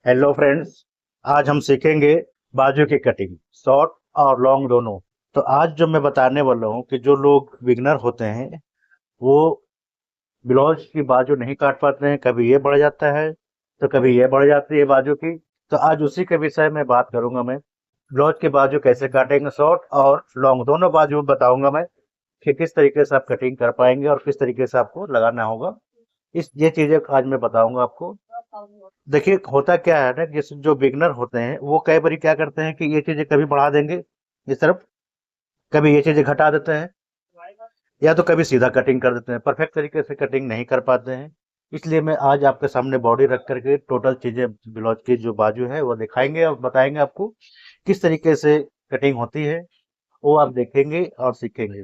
Hello friends. आज हम सीखेंगे बाजू की कटिंग, शॉर्ट और लॉन्ग दोनों। तो आज जो मैं बताने वाला हूँ कि जो लोग बिगनर होते हैं वो ब्लाउज की बाजू नहीं काट पाते हैं, कभी ये बढ़ जाता है तो कभी ये बढ़ जाती है बाजू की। तो आज उसी के विषय में बात करूंगा मैं। ब्लाउज की बाजू कैसे काटेंगे, शॉर्ट और लॉन्ग दोनों बाजू बताऊंगा मैं कि किस तरीके से आप कटिंग कर पाएंगे और किस तरीके से आपको लगाना होगा। इस ये चीजें आज मैं बताऊंगा आपको। देखिए होता क्या है ना, जैसे जो बिगनर होते हैं वो कई बार क्या करते हैं कि ये चीजें कभी बढ़ा देंगे इस तरफ, कभी ये चीजें घटा देते हैं, या तो कभी सीधा कटिंग कर देते हैं, परफेक्ट तरीके से कटिंग नहीं कर पाते हैं। इसलिए मैं आज आपके सामने बॉडी रख करके टोटल चीजें ब्लाउज की जो बाजू है वो दिखाएंगे और बताएंगे आपको किस तरीके से कटिंग होती है। वो आप देखेंगे और सीखेंगे।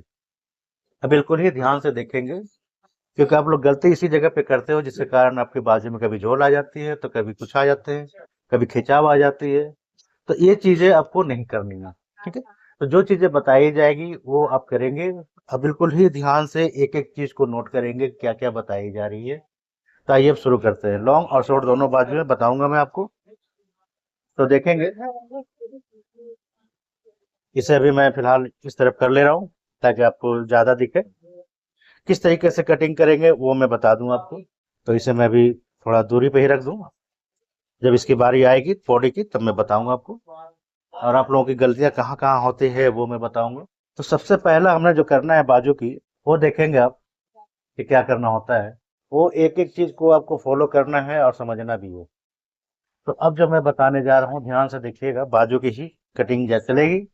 अब बिल्कुल ही ध्यान से देखेंगे, क्योंकि आप लोग गलती इसी जगह पे करते हो जिसके कारण आपकी बाजू में कभी झोल आ जाती है तो कभी कुछ आ जाते हैं, कभी खिंचाव आ जाती है। तो ये चीजें आपको नहीं करनी है। ठीक है, तो जो चीजें बताई जाएगी वो आप करेंगे। अब बिल्कुल ही ध्यान से एक एक चीज को नोट करेंगे क्या क्या बताई जा रही है। तो आइए अब शुरू करते हैं। लॉन्ग और शॉर्ट दोनों बाजू में बताऊंगा मैं आपको, तो देखेंगे। इसे अभी मैं फिलहाल इस तरफ कर ले रहा हूँ ताकि आपको ज्यादा दिखे। किस तरीके से कटिंग करेंगे वो मैं बता दूं आपको। तो इसे मैं अभी थोड़ा दूरी पे ही रख दूं। जब इसकी बारी आएगी बॉडी की तब मैं बताऊंगा आपको, और आप लोगों की गलतियां कहाँ कहाँ होती है वो मैं बताऊंगा। तो सबसे पहला हमने जो करना है बाजू की, वो देखेंगे आप कि क्या करना होता है। वो एक एक चीज को आपको फॉलो करना है और समझना भी है। तो अब जो मैं बताने जा रहा हूँ ध्यान से देखिएगा, बाजू की ही कटिंग जैसे चलेगी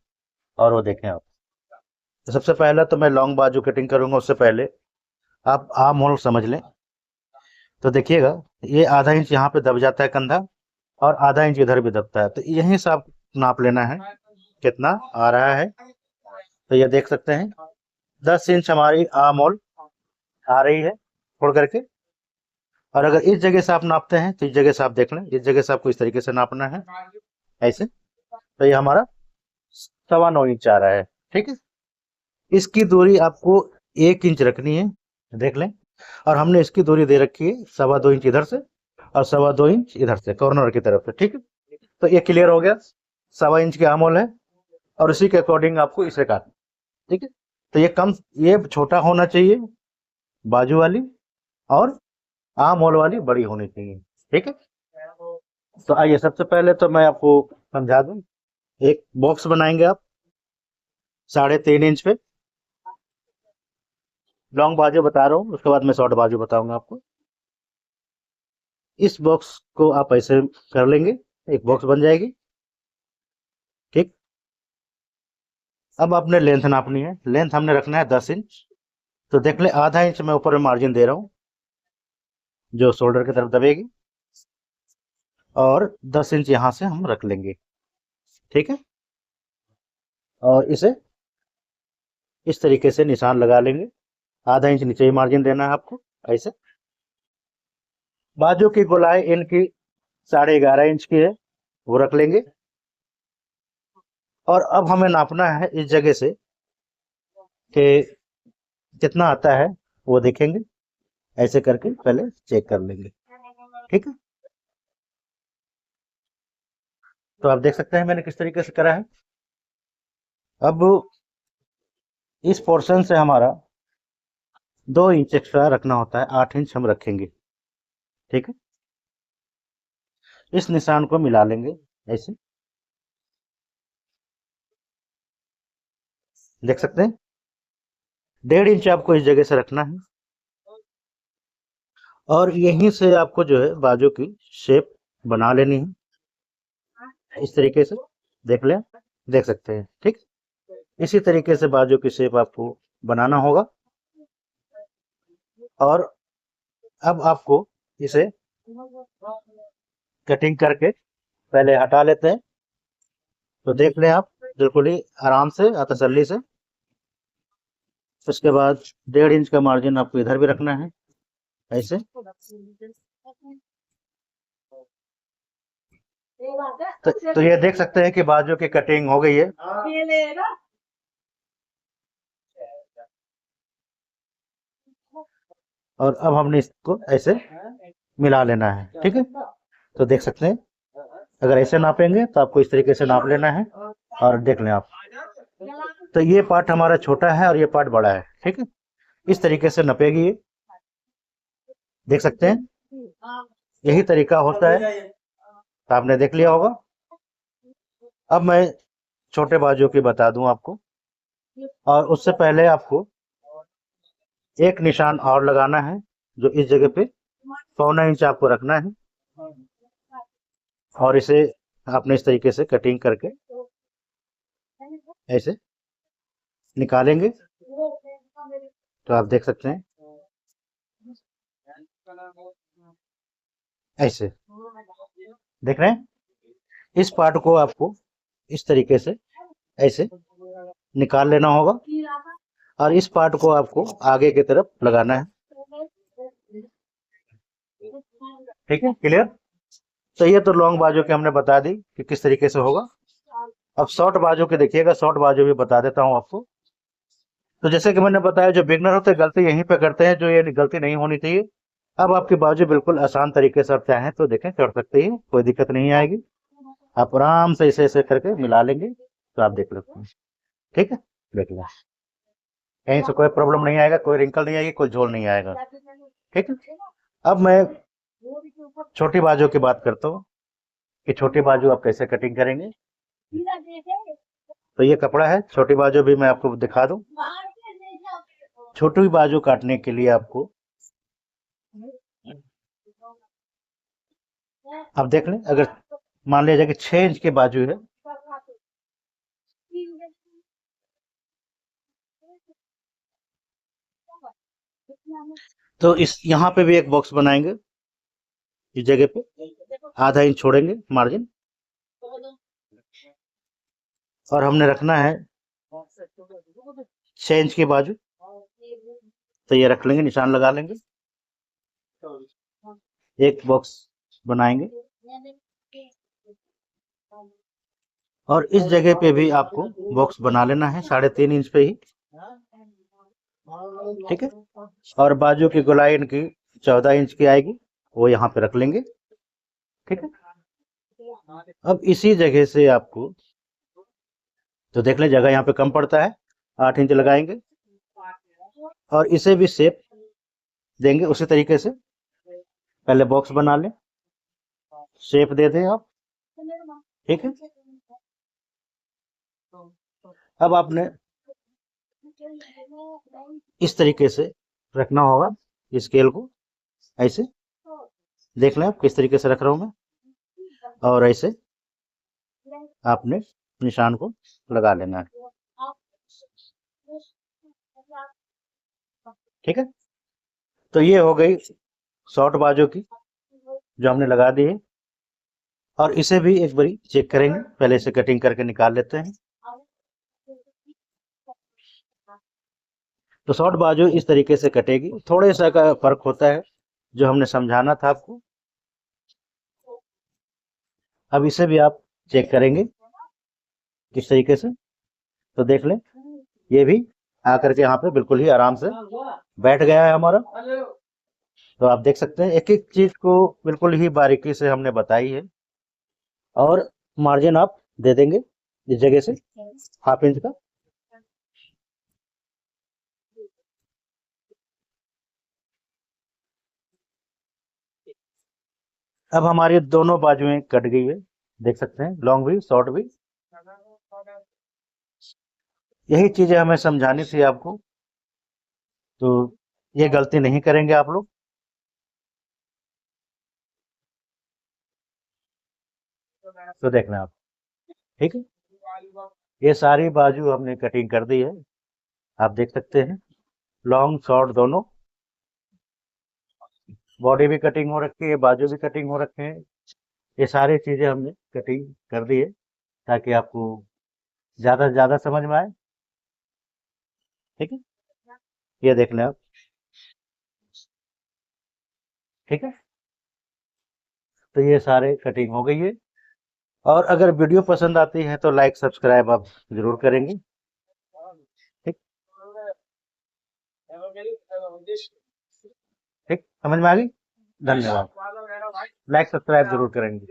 और वो देखें आप। तो सबसे पहला तो मैं लॉन्ग बाजू कटिंग करूंगा, उससे पहले आप आर्म होल समझ लें। तो देखिएगा, ये आधा इंच यहाँ पे दब जाता है कंधा, और आधा इंच इधर भी दबता है। तो यहीं से आप नाप लेना है कितना आ रहा है। तो ये देख सकते हैं 10 इंच हमारी आर्म होल आ रही है छोड़ करके। और अगर इस जगह से आप नापते हैं तो इस जगह से आप देख लें, इस जगह से आपको इस तरीके से नापना है ऐसे। तो ये हमारा 9.25 इंच आ रहा है। ठीक है, इसकी दूरी आपको 1 इंच रखनी है, देख लें। और हमने इसकी दूरी दे रखी है 2.25 इंच इधर से और 2.25 इंच इधर से कॉर्नर की तरफ से। ठीक है, तो ये क्लियर हो गया। 1.25 इंच की आमोल है और उसी के अकॉर्डिंग आपको इसे काटना। ठीक है, तो ये छोटा होना चाहिए बाजू वाली, और आम होल वाली बड़ी होनी चाहिए। ठीक है, तो आइए सबसे पहले तो मैं आपको समझा दूं। एक बॉक्स बनाएंगे आप 3.5 इंच पे। लॉन्ग बाजू बता रहा हूँ, उसके बाद मैं शॉर्ट बाजू बताऊंगा आपको। इस बॉक्स को आप ऐसे कर लेंगे, एक बॉक्स बन जाएगी। ठीक, अब आपने लेंथ नापनी है। लेंथ हमने रखना है 10 इंच। तो देख ले, आधा इंच मैं ऊपर में मार्जिन दे रहा हूँ जो शोल्डर की तरफ दबेगी, और 10 इंच यहाँ से हम रख लेंगे। ठीक है, और इसे इस तरीके से निशान लगा लेंगे। आधा इंच नीचे ही मार्जिन देना है आपको ऐसे। बाजू की गोलाई इनकी 11.5 इंच की है, वो रख लेंगे। और अब हमें नापना है इस जगह से कि कितना आता है, वो देखेंगे। ऐसे करके पहले चेक कर लेंगे। ठीक है, तो आप देख सकते हैं मैंने किस तरीके से करा है। अब इस पोर्शन से हमारा 2 इंच एक्स्ट्रा रखना होता है, 8 इंच हम रखेंगे। ठीक है, इस निशान को मिला लेंगे ऐसे, देख सकते हैं। 1.5 इंच आपको इस जगह से रखना है, और यहीं से आपको जो है बाजू की शेप बना लेनी है इस तरीके से। देख लें, देख सकते हैं। ठीक, इसी तरीके से बाजू की शेप आपको बनाना होगा। और अब आपको इसे कटिंग करके पहले हटा लेते हैं। तो देख लें आप बिल्कुल ही आराम से और तसल्ली से। उसके बाद 1.5 इंच का मार्जिन आपको इधर भी रखना है ऐसे। तो ये देख सकते हैं कि बाजू की कटिंग हो गई है। और अब हमने इसको ऐसे मिला लेना है। ठीक है, तो देख सकते हैं अगर ऐसे नापेंगे तो आपको इस तरीके से नाप लेना है और देख लें आप। तो ये पार्ट हमारा छोटा है और ये पार्ट बड़ा है, ठीक है। इस तरीके से नपेगी ये, देख सकते हैं, यही तरीका होता है। तो आपने देख लिया होगा। अब मैं छोटे बाजू की बता दूं आपको, और उससे पहले आपको एक निशान और लगाना है, जो इस जगह पे 1.25 इंच आपको रखना है, और इसे आपने इस तरीके से कटिंग करके ऐसे निकालेंगे। तो आप देख सकते हैं ऐसे, देख रहे हैं। इस पार्ट को आपको इस तरीके से ऐसे निकाल लेना होगा, और इस पार्ट को आपको आगे की तरफ लगाना है, ठीक है, क्लियर। तो ये तो लॉन्ग बाजू के हमने बता दी कि किस तरीके से होगा। अब शॉर्ट बाजू के देखिएगा, शॉर्ट बाजू भी बता देता हूँ आपको। तो जैसे कि मैंने बताया, जो बिगनर होते हैं गलती यहीं पे करते हैं, जो ये गलती नहीं होनी चाहिए। अब आपकी बाजू बिल्कुल आसान तरीके से आप चाहें तो देखें कर सकते हैं, कोई दिक्कत नहीं आएगी। आप आराम से इसे ऐसे करके मिला लेंगे तो आप देख लेते हैं, ठीक है। देख लें, कहीं से कोई प्रॉब्लम नहीं आएगा, कोई रिंकल नहीं आएगी, कोई झोल नहीं आएगा, ठीक है। अब मैं छोटी बाजू की बात करता हूँ कि छोटी बाजू आप कैसे कटिंग करेंगे। तो ये कपड़ा है, छोटी बाजू भी मैं आपको दिखा दूं। छोटी बाजू काटने के लिए आपको, आप देख लें, अगर मान लीजिए कि 6 इंच की बाजू है, तो इस यहाँ पे भी एक बॉक्स बनाएंगे, इस जगह पे 0.5 इंच छोड़ेंगे मार्जिन, और हमने रखना है 6 इंच की बाजू। तो ये रख लेंगे, निशान लगा लेंगे, एक बॉक्स बनाएंगे, और इस जगह पे भी आपको बॉक्स बना लेना है 3.5 इंच पे ही, ठीक है। और बाजू की गोलाई इनकी 14 इंच की आएगी, वो यहाँ पे रख लेंगे, ठीक है। अब इसी जगह से आपको, तो देख लें जगह यहाँ पे कम पड़ता है, 8 इंच लगाएंगे, और इसे भी शेप देंगे उसी तरीके से। पहले बॉक्स बना लें, शेप दे दें आप, ठीक है। अब आपने इस तरीके से रखना होगा स्केल को, ऐसे देख लें आप किस तरीके से रख रहा हूं मैं, और ऐसे आपने निशान को लगा लेना है, ठीक है। तो ये हो गई शॉर्ट बाजू की, जो हमने लगा दी है। और इसे भी एक बारी चेक करेंगे, पहले से कटिंग करके निकाल लेते हैं। तो शॉर्ट बाजू इस तरीके से कटेगी, थोड़े सा का फर्क होता है जो हमने समझाना था आपको। अब इसे भी आप चेक करेंगे किस तरीके से, तो देख लें, ये भी आकर के यहाँ पे बिल्कुल ही आराम से बैठ गया है हमारा। तो आप देख सकते हैं एक एक चीज को बिल्कुल ही बारीकी से हमने बताई है, और मार्जिन आप दे देंगे इस जगह से 0.5 इंच का। अब हमारी दोनों बाजुएं कट गई है, देख सकते हैं, लॉन्ग भी शॉर्ट भी। यही चीजें हमें समझानी थी आपको, तो ये गलती नहीं करेंगे आप लोग। तो देखना आप, ठीक है। ये सारी बाजू हमने कटिंग कर दी है, आप देख सकते हैं, लॉन्ग शॉर्ट दोनों। बॉडी भी कटिंग हो रखी है, बाजू भी कटिंग हो रखे हैं। ये सारी चीजें हमने कटिंग कर दी है, ताकि आपको ज्यादा से ज्यादा समझ में आए, ठीक है। ये देख लें आप, ठीक है। तो ये सारे कटिंग हो गई है। और अगर वीडियो पसंद आती है तो लाइक सब्सक्राइब आप जरूर करेंगे, ठीक। ठीक, समझ में आ गई। धन्यवाद। लाइक सब्सक्राइब जरूर करेंगे।